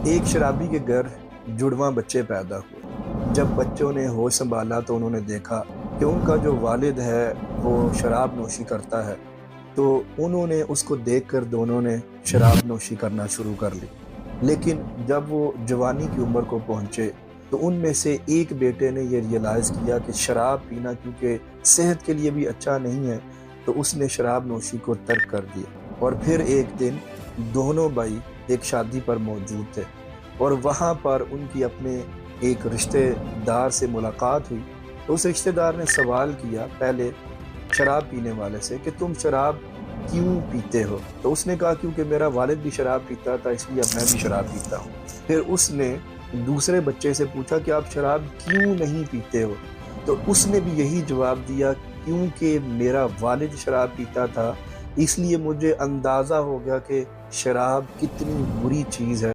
एक शराबी के घर जुड़वां बच्चे पैदा हुए। जब बच्चों ने होश संभाला तो उन्होंने देखा कि उनका जो वालिद है वो शराब नोशी करता है। तो उन्होंने उसको देखकर दोनों ने शराब नोशी करना शुरू कर ली। लेकिन जब वो जवानी की उम्र को पहुँचे तो उनमें से एक बेटे ने ये रियलाइज़ किया कि शराब पीना क्योंकि सेहत के लिए भी अच्छा नहीं है, तो उसने शराब नोशी को तर्क कर दिया। और फिर एक दिन दोनों भाई एक शादी पर मौजूद थे और वहाँ पर उनकी अपने एक रिश्तेदार से मुलाकात हुई। तो उस रिश्तेदार ने सवाल किया पहले शराब पीने वाले से कि तुम शराब क्यों पीते हो? तो उसने कहा क्योंकि मेरा वालिद भी शराब पीता था इसलिए अब मैं भी शराब पीता हूँ। फिर उसने दूसरे बच्चे से पूछा कि आप शराब क्यों नहीं पीते हो? तो उसने भी यही जवाब दिया क्योंकि मेरा वालिद शराब पीता था, इसलिए मुझे अंदाज़ा हो गया कि शराब कितनी बुरी चीज़ है।